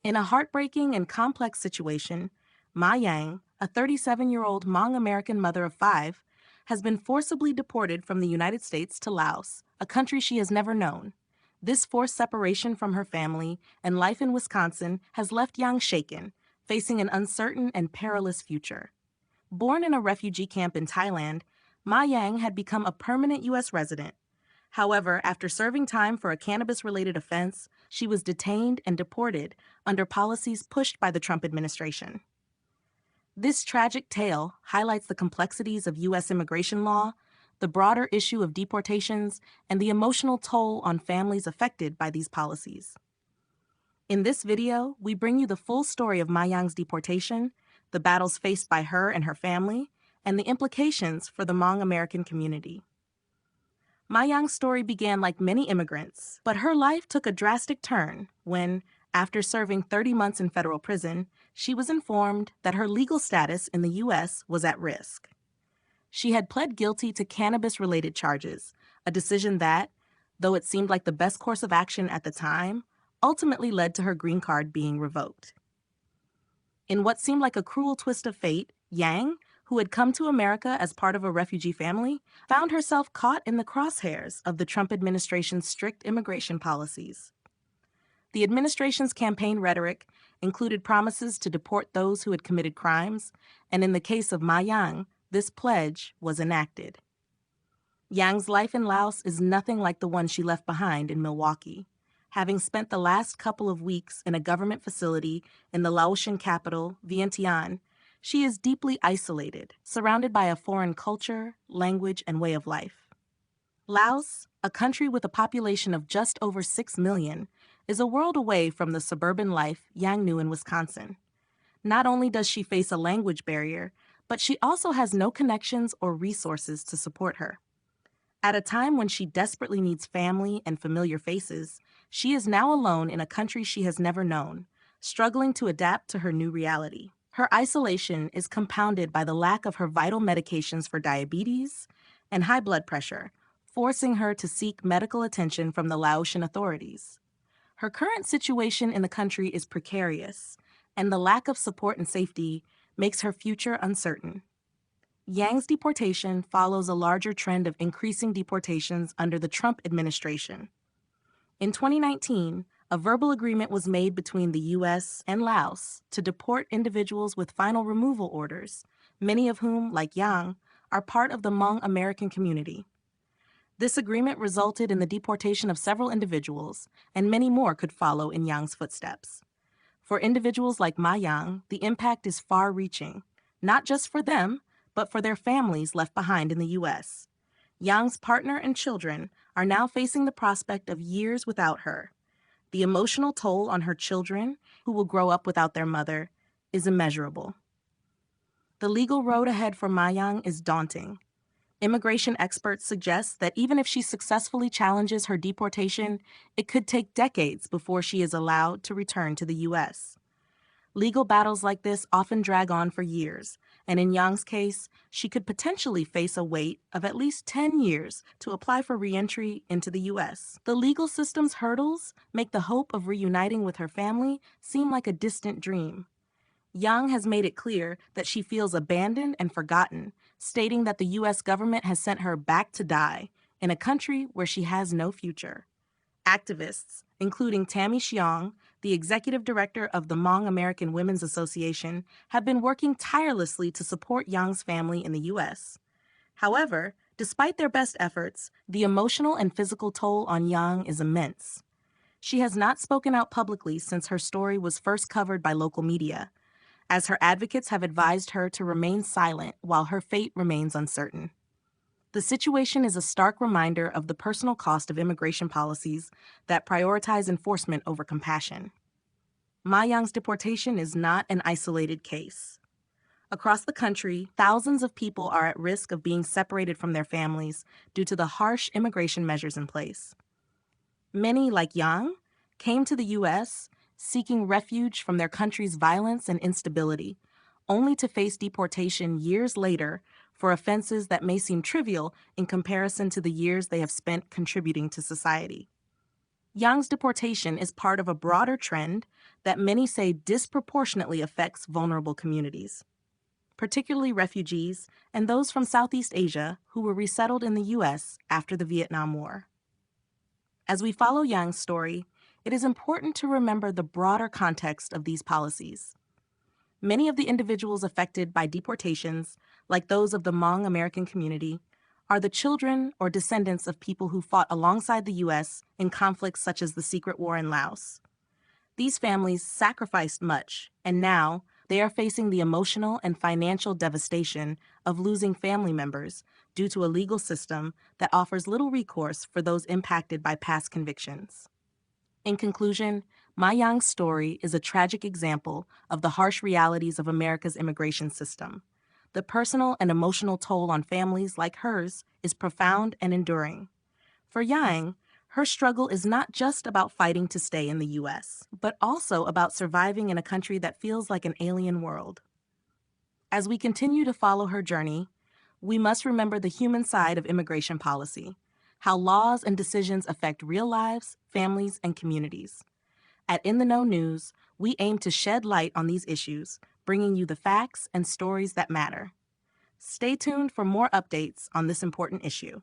In a heartbreaking and complex situation, Ma Yang, a 37-year-old Hmong-American mother of five, has been forcibly deported from the United States to Laos, a country she has never known. This forced separation from her family and life in Wisconsin has left Yang shaken, facing an uncertain and perilous future. Born in a refugee camp in Thailand, Ma Yang had become a permanent U.S. resident. However, after serving time for a cannabis-related offense, she was detained and deported under policies pushed by the Trump administration. This tragic tale highlights the complexities of U.S. immigration law, the broader issue of deportations, and the emotional toll on families affected by these policies. In this video, we bring you the full story of Ma Yang's deportation, the battles faced by her and her family, and the implications for the Hmong-American community. Ma Yang's story began like many immigrants, but her life took a drastic turn when, after serving 30 months in federal prison, she was informed that her legal status in the U.S. was at risk. She had pled guilty to cannabis-related charges, a decision that, though it seemed like the best course of action at the time, ultimately led to her green card being revoked. In what seemed like a cruel twist of fate, Yang, who had come to America as part of a refugee family, found herself caught in the crosshairs of the Trump administration's strict immigration policies. The administration's campaign rhetoric included promises to deport those who had committed crimes, and in the case of Ma Yang, this pledge was enacted. Yang's life in Laos is nothing like the one she left behind in Milwaukee. Having spent the last couple of weeks in a government facility in the Laotian capital, Vientiane, she is deeply isolated, surrounded by a foreign culture, language, and way of life. Laos, a country with a population of just over 6 million, is a world away from the suburban life Yang knew in Wisconsin. Not only does she face a language barrier, but she also has no connections or resources to support her. At a time when she desperately needs family and familiar faces, she is now alone in a country she has never known, struggling to adapt to her new reality. Her isolation is compounded by the lack of her vital medications for diabetes and high blood pressure, forcing her to seek medical attention from the Laotian authorities. Her current situation in the country is precarious, and the lack of support and safety makes her future uncertain. Yang's deportation follows a larger trend of increasing deportations under the Trump administration. In 2019, a verbal agreement was made between the U.S. and Laos to deport individuals with final removal orders, many of whom, like Yang, are part of the Hmong-American community. This agreement resulted in the deportation of several individuals, and many more could follow in Yang's footsteps. For individuals like Ma Yang, the impact is far-reaching, not just for them, but for their families left behind in the U.S. Yang's partner and children are now facing the prospect of years without her. The emotional toll on her children, who will grow up without their mother, is immeasurable. The legal road ahead for Ma Yang is daunting. Immigration experts suggest that even if she successfully challenges her deportation, it could take decades before she is allowed to return to the U.S. Legal battles like this often drag on for years, and in Yang's case, she could potentially face a wait of at least 10 years to apply for re-entry into the U.S. The legal system's hurdles make the hope of reuniting with her family seem like a distant dream. Yang has made it clear that she feels abandoned and forgotten, stating that the U.S. government has sent her back to die in a country where she has no future. Activists, including Tammy Xiong, the executive director of the Hmong-American Women's Association, have been working tirelessly to support Yang's family in the U.S. However, despite their best efforts, the emotional and physical toll on Yang is immense. She has not spoken out publicly since her story was first covered by local media, as her advocates have advised her to remain silent while her fate remains uncertain. The situation is a stark reminder of the personal cost of immigration policies that prioritize enforcement over compassion. Ma Yang's deportation is not an isolated case. Across the country, thousands of people are at risk of being separated from their families due to the harsh immigration measures in place. Many, like Yang, came to the U.S. seeking refuge from their country's violence and instability, only to face deportation years later for offenses that may seem trivial in comparison to the years they have spent contributing to society. Yang's deportation is part of a broader trend that many say disproportionately affects vulnerable communities, particularly refugees and those from Southeast Asia who were resettled in the U.S. after the Vietnam War. As we follow Yang's story, it is important to remember the broader context of these policies. Many of the individuals affected by deportations, like those of the Hmong-American community, are the children or descendants of people who fought alongside the U.S. in conflicts such as the Secret War in Laos. These families sacrificed much, and now they are facing the emotional and financial devastation of losing family members due to a legal system that offers little recourse for those impacted by past convictions. In conclusion, Ma Yang's story is a tragic example of the harsh realities of America's immigration system. The personal and emotional toll on families like hers is profound and enduring. For Yang, her struggle is not just about fighting to stay in the U.S., but also about surviving in a country that feels like an alien world. As we continue to follow her journey, we must remember the human side of immigration policy, how laws and decisions affect real lives, families, and communities. At In the Know News, we aim to shed light on these issues, bringing you the facts and stories that matter. Stay tuned for more updates on this important issue.